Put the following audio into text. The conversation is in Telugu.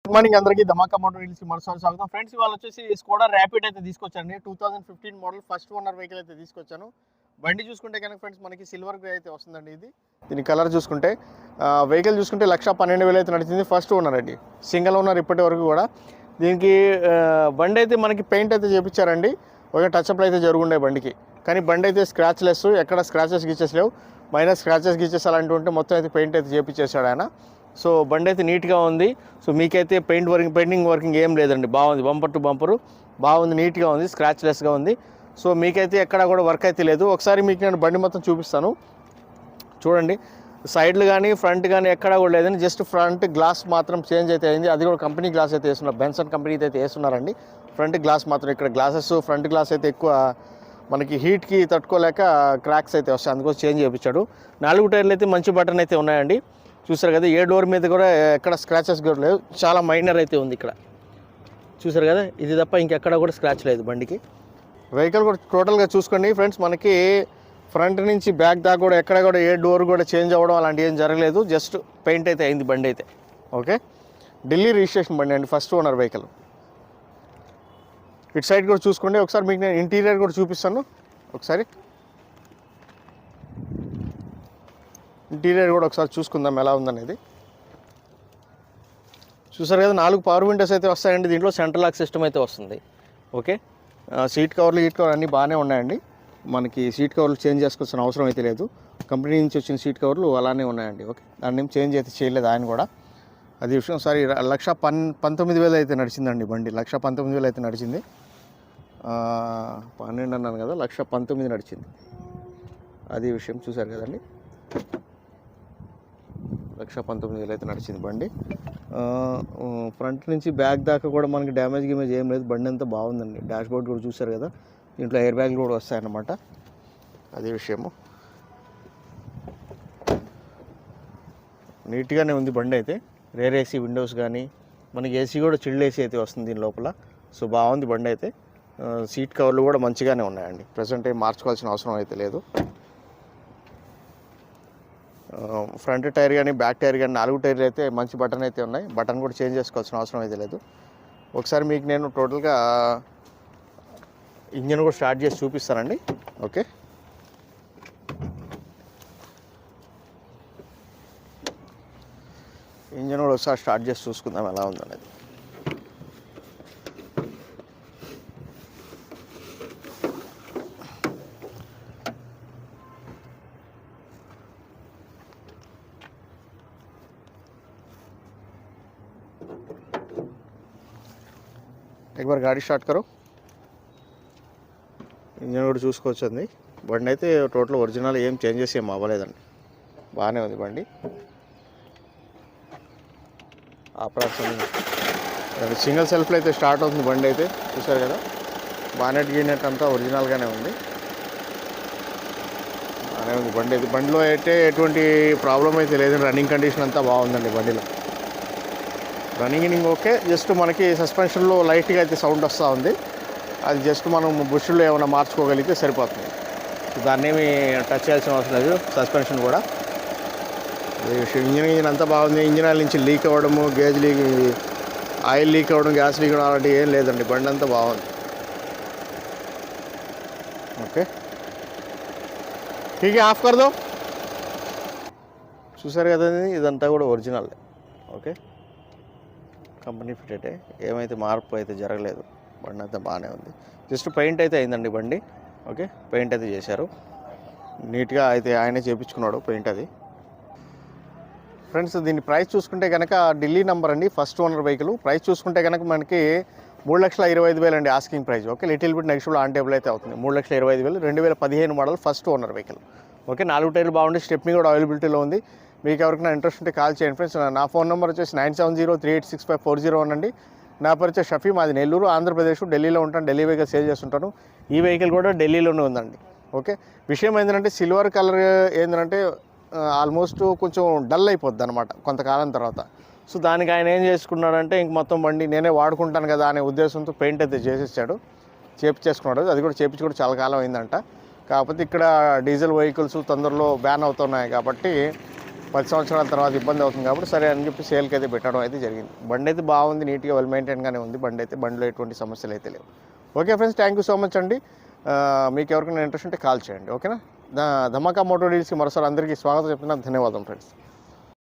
గుడ్ మార్నింగ్ అందరికీ ధమాకా మోటార్ రీల్స్కి మరోసారి స్వాగతం. ఫ్రెండ్స్ ఇవాళ వచ్చేసి స్కోడా ర్యాపిడ్ అయితే తీసుకొచ్చాను. 2015 మోడల్ ఫస్ట్ ఓనర్ వెహికల్ అయితే తీసుకొచ్చాను. బండి చూసుకుంటే కనుక ఫ్రెండ్స్ మనకి సిల్వర్ గ్రే అయితే వస్తుందండి. ఇది దీని కలర్ చూసుకుంటే వెహికల్ చూసుకుంటే 1,12,000 అయితే నడిచింది. ఫస్ట్ ఓనర్ అండి, సింగిల్ ఓనర్ ఇప్పటి వరకు కూడా. దీనికి బండి అయితే మనకి పెయింట్ అయితే చేయించారండి. ఒక టచ్అప్లు అయితే జరుగుండే బండికి, కానీ బండి అయితే స్క్రాచ్ లెస్, ఎక్కడ స్క్రాచెస్ గీచెస్ లేవు. మైనస్ స్క్రాచెస్ గీచెస్ అలాంటివి ఉంటే మొత్తం అయితే పెయింట్ అయితే చేయించేసాడు ఆయన. సో బండి అయితే నీట్గా ఉంది. సో మీకైతే పెయింటింగ్ వర్కింగ్ ఏం లేదండి, బాగుంది. బంపర్ టు బంపరు బాగుంది, నీట్గా ఉంది, స్క్రాచ్ లెస్గా ఉంది. సో మీకైతే ఎక్కడ కూడా వర్క్ అయితే లేదు. ఒకసారి మీకు నేను బండి మొత్తం చూపిస్తాను చూడండి. సైడ్లు కానీ ఫ్రంట్ కానీ ఎక్కడ కూడా లేదండి. జస్ట్ ఫ్రంట్ గ్లాస్ మాత్రం చేంజ్ అయితే అయింది. అది కూడా కంపెనీ గ్లాస్ అయితే వేస్తున్నారు, బెన్సన్ కంపెనీ అయితే వేస్తున్నారండి. ఫ్రంట్ గ్లాస్ మాత్రం, ఇక్కడ గ్లాసెస్ ఫ్రంట్ గ్లాస్ అయితే ఎక్కువ మనకి హీట్కి తట్టుకోలేక క్రాక్స్ అయితే వస్తాయి, అందుకోసం చేంజ్ చేయించాడు. 4 టైర్లు అయితే మంచి బటన్ అయితే ఉన్నాయండి. చూసారు కదా, ఏ డోర్ మీద కూడా ఎక్కడ స్క్రాచెస్ కూడా లేవు, చాలా మైనర్ అయితే ఉంది ఇక్కడ. చూసారు కదా, ఇది తప్ప ఇంకెక్కడ కూడా స్క్రాచ్ లేదు బండికి. వెహికల్ కూడా టోటల్గా చూసుకోండి ఫ్రెండ్స్, మనకి ఫ్రంట్ నుంచి బ్యాక్ దాకా కూడా ఎక్కడ కూడా ఏ డోర్ కూడా చేంజ్ అవ్వడం అలాంటివి ఏం జరగలేదు. జస్ట్ పెయింట్ అయితే అయింది బండి అయితే. ఓకే, ఢిల్లీ రిజిస్ట్రేషన్ బండి అండి, ఫస్ట్ ఓనర్ వెహికల్. ఇటు సైడ్ కూడా చూసుకోండి. ఒకసారి మీకు నేను ఇంటీరియర్ కూడా చూపిస్తాను. ఒకసారి ఇంటీరియర్ కూడా ఒకసారి చూసుకుందాం ఎలా ఉందనేది. చూసారు కదా, 4 పవర్ విండోస్ అయితే వస్తాయండి. దీంట్లో సెంట్రల్ లాక్ సిస్టమ్ అయితే వస్తుంది. ఓకే, సీట్ కవర్లు అన్నీ బాగానే ఉన్నాయండి. మనకి సీట్ కవర్లు చేంజ్ చేసుకోవాల్సిన అవసరం అయితే లేదు. కంపెనీ నుంచి వచ్చిన సీట్ కవర్లు అలానే ఉన్నాయండి. ఓకే, దాన్ని ఏం చేంజ్ అయితే చేయలేదు ఆయన కూడా. అది విషయం. సారీ, 1,19,000 అయితే నడిచిందండి బండి. 1,19,000 అయితే నడిచింది. 12 అన్నాను కదా, 1,19,000 నడిచింది. అది విషయం. చూసారు కదండి, 1,19,000 అయితే నడిచింది బండి. ఫ్రంట్ నుంచి బ్యాక్ దాకా కూడా మనకి డ్యామేజ్ ఏం లేదు. బండి అంతా బాగుందండి. డాష్ బోర్డ్ కూడా చూసారు కదా, దీంట్లో ఎయిర్ బ్యాగ్లు కూడా వస్తాయన్నమాట. అదే విషయము. నీట్గానే ఉంది బండి అయితే. రేర్ ఏసీ విండోస్ కానీ మనకి ఏసీ కూడా చిల్డ్ ఏసీ అయితే వస్తుంది దీని లోపల. సో బాగుంది బండి అయితే. సీట్ కవర్లు కూడా మంచిగానే ఉన్నాయండి. ప్రజెంట్ ఏం మార్చుకోవాల్సిన అవసరం అయితే లేదు. ఫ్రంట్ టైర్ కానీ బ్యాక్ టైర్ కానీ 4 టైర్లు అయితే మంచి బటన్ అయితే ఉన్నాయి. బటన్ కూడా చేంజ్ చేసుకోవాల్సిన అవసరం అయితే లేదు. ఒకసారి మీకు నేను టోటల్గా ఇంజన్ కూడా స్టార్ట్ చేసి చూపిస్తానండి. ఓకే, ఇంజన్ కూడా ఒకసారి స్టార్ట్ చేసి చూసుకుందాం ఎలా ఉందనేది. एक बार गाड़ी स्टार्ट करो. ఇంజన్ కూడా చూసుకోవచ్చండి. బండి అయితే టోటల్ ఒరిజినల్, ఏం చేంజెస్ ఏం అవ్వలేదండి, బాగానే ఉంది బండి. సింగిల్ సెల్ఫ్లో అయితే స్టార్ట్ అవుతుంది బండి అయితే. చూసారు కదా, బానెట్ గీనెట్ అంతా ఒరిజినల్గానే ఉంది, బాగానే ఉంది బండి అయితే. బండిలో అయితే ఎటువంటి ప్రాబ్లం అయితే లేదు. రన్నింగ్ కండిషన్ అంతా బాగుందండి బండిలో. Running okay. జస్ట్ మనకి సస్పెన్షన్లో లైట్గా అయితే సౌండ్ వస్తూ ఉంది. అది జస్ట్ మనం బుష్లో ఏమైనా మార్చుకోగలిగితే సరిపోతుంది. దాన్ని ఏమి టచ్ చేయాల్సిన అవసరం లేదు. సస్పెన్షన్ కూడా ఇంజిన్ అంతా బాగుంది. ఇంజిన్ ఆయిల్ నుంచి లీక్ అవ్వడము, గేజ్ లీక్, ఆయిల్ లీక్ అవ్వడం, గ్యాస్ లీక్ అవ్వడం అలాంటివి ఏం లేదండి. బండి అంతా బాగుంది. ఓకే, ఠీక్ ఆఫ్ కర్దో. చూసారు కదండి, ఇదంతా కూడా ఒరిజినల్. ఓకే, కంపెనీ ఫిటెడ్, ఏమైతే మార్పు అయితే జరగలేదు. బండి అంతా బాగానే ఉంది. జస్ట్ పెయింట్ అయితే అయిందండి బండి. ఓకే, పెయింట్ అయితే చేశారు నీట్గా అయితే, ఆయనే చేయించుకున్నాడు పెయింట్ అది. ఫ్రెండ్స్, దీని ప్రైస్ చూసుకుంటే కనుక ఢిల్లీ నెంబర్ అండి, ఫస్ట్ ఓనర్ వెహికల్. ప్రైస్ చూసుకుంటే కనుక మనకి 3,25,000 అండి asking price. Okay, little bit next on table అయితే అవుతుంది. 3,25,000, 2015 model, first owner vehicle. Okay, 4 టైర్లు బాగుంది. స్టెప్నీ కూడా అవైలబిలిటీలో ఉంది. మీకు ఎవరికైనా ఇంట్రెస్ట్ ఉంటే కాల్ చేయండి ఫ్రెండ్స్. నా ఫోన్ నెంబర్ వచ్చేసి 9703865401 అండి. నా పేరు వచ్చేసి షఫీ, మాది నెల్లూరు, ఆంధ్రప్రదేశ్. ఢిల్లీలో ఉంటాను, ఢిల్లీ వెహికల్ సేల్ చేస్తుంటాను. ఈ వెహికల్ కూడా ఢిల్లీలోనే ఉందండి. ఓకే, విషయం ఏంటంటే సిల్వర్ కలర్ ఏంటంటే ఆల్మోస్ట్ కొంచెం డల్ అయిపోద్ది అనమాట కొంతకాలం తర్వాత. సో దానికి ఆయన ఏం చేసుకున్నాడంటే, ఇంక మొత్తం బండి నేనే వాడుకుంటాను కదా అనే ఉద్దేశంతో పెయింట్ అయితే చేసేసాడు, చేపించేసుకున్నాడు. అది కూడా చేపించుకోవడం చాలా కాలం అయిందంట. కాకపోతే ఇక్కడ డీజిల్ వెహికల్స్ తొందరలో బ్యాన్ అవుతున్నాయి కాబట్టి 10 సంవత్సరాల తర్వాత ఇబ్బంది అవుతుంది కాబట్టి సరే అని చెప్పి సేల్కి అయితే పెట్టడం అయితే జరిగింది. బండి అయితే బాగుంది, నీట్గా వెల్ మెయింటైన్గానే ఉంది బండి అయితే. బండిలో ఎటువంటి సమస్యలు అయితే లేవు. Okay friends, thank you so much అండి. మీకు ఎవరికైనా ఇంట్రెస్ట్ ఉంటే కాల్ చేయండి. ఓకేనా. ధమాకా మోటార్ డీల్స్కి మరోసారి అందరికీ స్వాగతం చెప్తున్నాను. ధన్యవాదం ఫ్రెండ్స్.